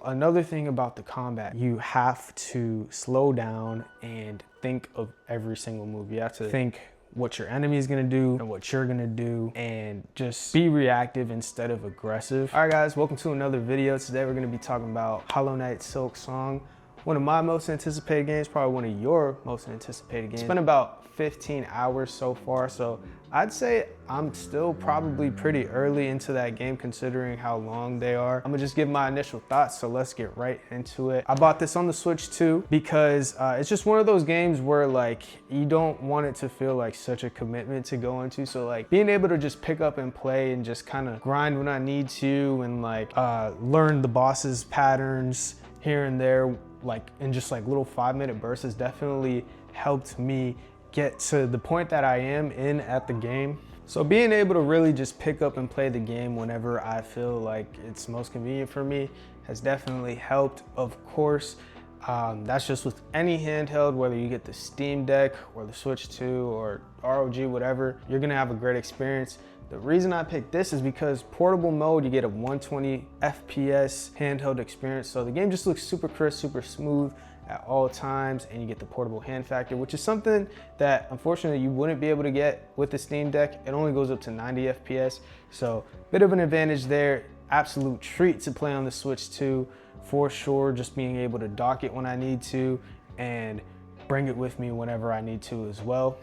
another thing about the combat, you have to slow down and think of every single move. You have to think what your enemy is gonna do and what you're gonna do, and just be reactive instead of aggressive. All right guys, welcome to another video. Today we're gonna be talking about Hollow Knight Silksong, one of my most anticipated games, probably one of your most anticipated games. It's been about 15 hours so far, so I'd say I'm still probably pretty early into that game considering how long they are. I'm gonna just give my initial thoughts, so let's get right into it. I bought this on the Switch too because it's just one of those games where like you don't want it to feel like such a commitment to go into, so like being able to just pick up and play and just kind of grind when I need to, and like learn the boss's patterns here and there, like in just like little 5-minute bursts, has definitely helped me get to the point that I am in at the game. So being able to really just pick up and play the game whenever I feel like it's most convenient for me has definitely helped. Of course, that's just with any handheld, whether you get the Steam Deck or the Switch 2 or ROG, whatever, you're gonna have a great experience. The reason I picked this is because portable mode, you get a 120 FPS handheld experience. So the game just looks super crisp, super smooth at all times, and you get the portable hand factor, which is something that unfortunately you wouldn't be able to get with the Steam Deck. It only goes up to 90 FPS. So bit of an advantage there. Absolute treat to play on the Switch 2 for sure. Just being able to dock it when I need to and bring it with me whenever I need to as well.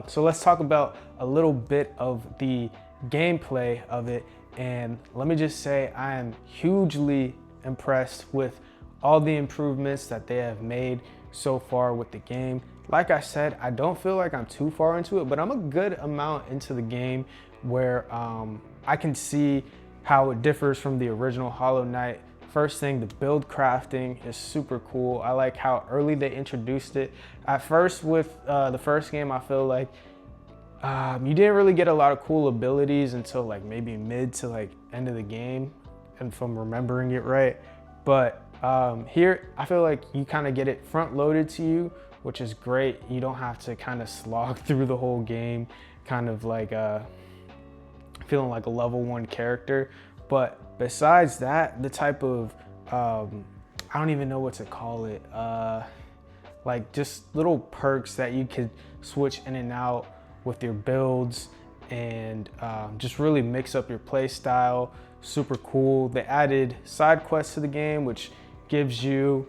So let's talk about a little bit of the gameplay of it, and let me just say I am hugely impressed with all the improvements that they have made so far with the game. Like I said, I don't feel like I'm too far into it, but I'm a good amount into the game where I can see how it differs from the original Hollow Knight. First thing, the build crafting is super cool. I like how early they introduced it. At first with the first game, I feel like you didn't really get a lot of cool abilities until like maybe mid to like end of the game, and if I'm remembering it right. But here, I feel like you kind of get it front loaded to you, which is great. You don't have to kind of slog through the whole game, kind of like feeling like a level 1 character. But besides that, the type of, I don't even know what to call it, like just little perks that you could switch in and out with your builds, and just really mix up your play style. Super cool. They added side quests to the game, which gives you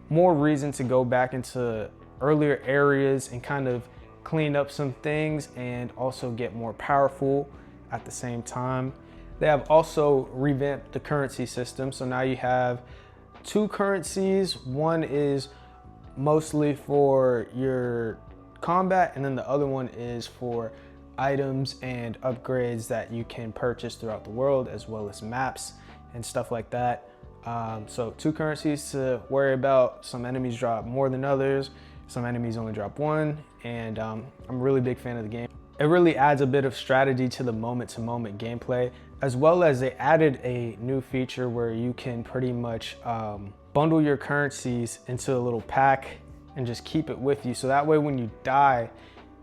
more reason to go back into earlier areas and kind of clean up some things and also get more powerful at the same time. They have also revamped the currency system. So now you have 2 currencies. One is mostly for your combat, and then the other one is for items and upgrades that you can purchase throughout the world, as well as maps and stuff like that. So 2 currencies to worry about. Some enemies drop more than others. Some enemies only drop 1, and I'm a really big fan of the game. It really adds a bit of strategy to the moment-to-moment gameplay, as well as they added a new feature where you can pretty much bundle your currencies into a little pack and just keep it with you. So that way when you die,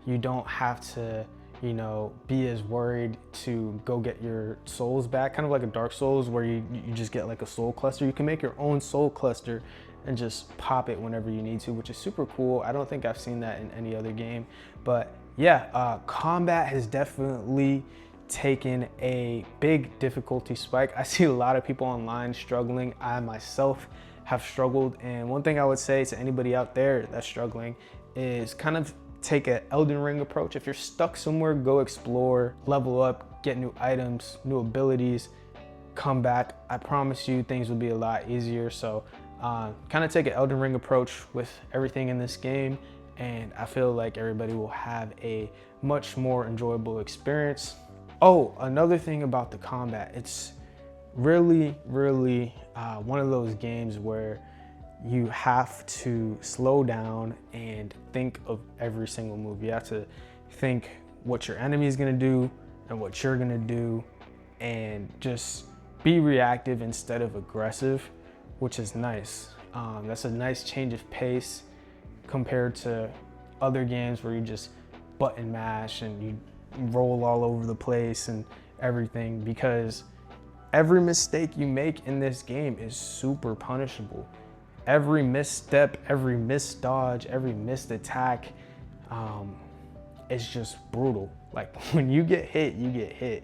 you don't have to, you know, be as worried to go get your souls back, kind of like a Dark Souls where you just get like a soul cluster. You can make your own soul cluster and just pop it whenever you need to, which is super cool. I don't think I've seen that in any other game. But yeah, combat has definitely taken a big difficulty spike. I see a lot of people online struggling. I myself have struggled, and one thing I would say to anybody out there that's struggling is kind of take an Elden Ring approach. If you're stuck somewhere, go explore, level up, get new items, new abilities, come back. I promise you things will be a lot easier. So kind of take an Elden Ring approach with everything in this game, and I feel like everybody will have a much more enjoyable experience. Oh, another thing about the combat, it's really one of those games where you have to slow down and think of every single move. You have to think what your enemy is gonna do and what you're gonna do, and just be reactive instead of aggressive, which is nice. That's a nice change of pace compared to other games where you just button mash and you roll all over the place and everything, because every mistake you make in this game is super punishable. Every misstep, every missed dodge, every missed attack, is just brutal. Like when you get hit, you get hit,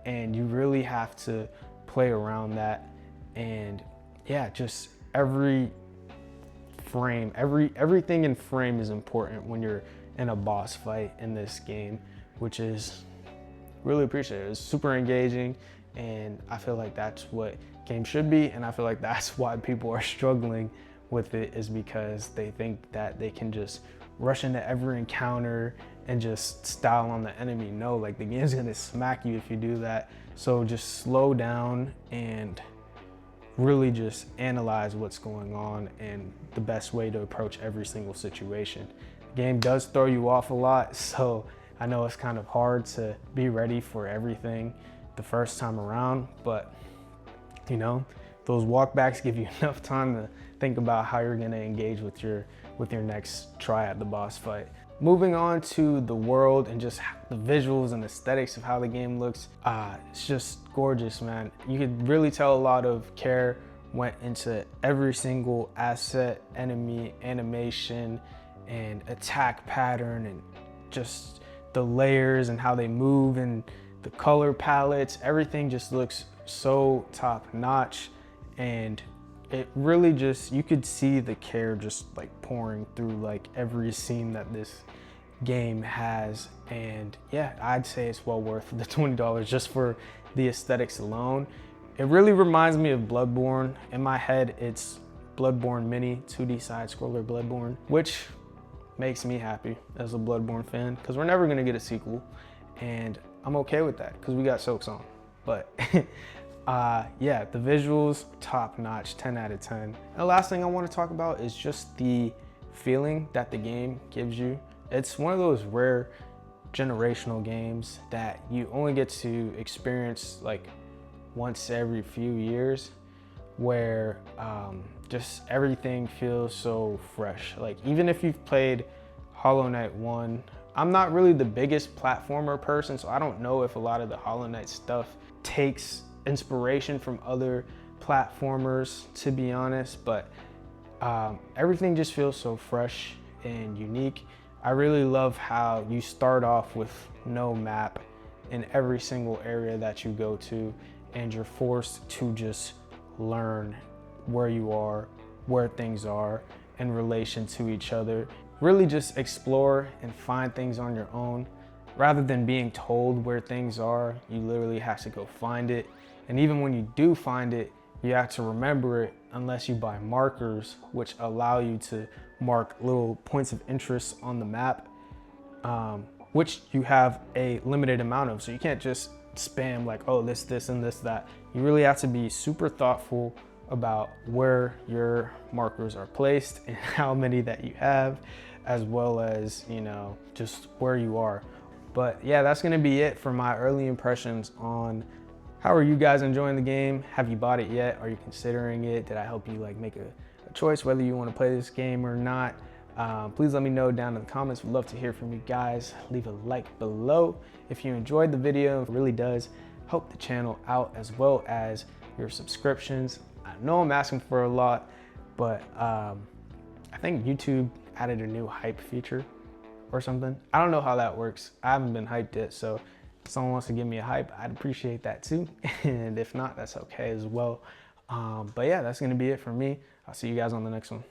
and you really have to play around that. And yeah, just every frame, everything in frame is important when you're in a boss fight in this game, which is really appreciated. It's super engaging, and I feel like that's what games should be, and I feel like that's why people are struggling with it, is because they think that they can just rush into every encounter and just style on the enemy. No, like the game's gonna smack you if you do that. So just slow down and really just analyze what's going on and the best way to approach every single situation. The game does throw you off a lot, so I know it's kind of hard to be ready for everything the first time around, but you know, those walkbacks give you enough time to think about how you're gonna engage with your next try at the boss fight. Moving on to the world and just the visuals and aesthetics of how the game looks, it's just gorgeous, man. You could really tell a lot of care went into every single asset, enemy, animation, and attack pattern, and just the layers and how they move and the color palettes. Everything just looks so top notch, and it really just, you could see the care just like pouring through like every scene that this game has. And yeah, I'd say it's well worth the $20 just for the aesthetics alone. It really reminds me of Bloodborne. In my head, it's Bloodborne Mini, 2D side scroller Bloodborne, which makes me happy as a Bloodborne fan, because we're never gonna get a sequel, and I'm okay with that because we got Silksong. But yeah, the visuals, top notch, 10 out of 10. And the last thing I want to talk about is just the feeling that the game gives you. It's one of those rare generational games that you only get to experience like once every few years, where just everything feels so fresh. Like even if you've played Hollow Knight 1, I'm not really the biggest platformer person, so I don't know if a lot of the Hollow Knight stuff takes inspiration from other platformers, to be honest, but everything just feels so fresh and unique. I really love how you start off with no map in every single area that you go to, and you're forced to just learn where you are, where things are in relation to each other. Really just explore and find things on your own. Rather than being told where things are, you literally have to go find it. And even when you do find it, you have to remember it unless you buy markers, which allow you to mark little points of interest on the map, which you have a limited amount of. So you can't just spam like, oh, this, and this, that. You really have to be super thoughtful about where your markers are placed and how many that you have, as well as, you know, just where you are. But yeah, that's gonna be it for my early impressions on how are you guys enjoying the game. Have you bought it yet? Are you considering it? Did I help you like make a choice whether you want to play this game or not? Please let me know down in the comments. We'd love to hear from you guys. Leave a like below if you enjoyed the video. It really does help the channel out, as well as your subscriptions. I know I'm asking for a lot, but I think YouTube added a new hype feature or something. I don't know how that works. I haven't been hyped yet, so if someone wants to give me a hype, I'd appreciate that too. And if not, that's okay as well. But yeah, that's gonna be it for me. I'll see you guys on the next one.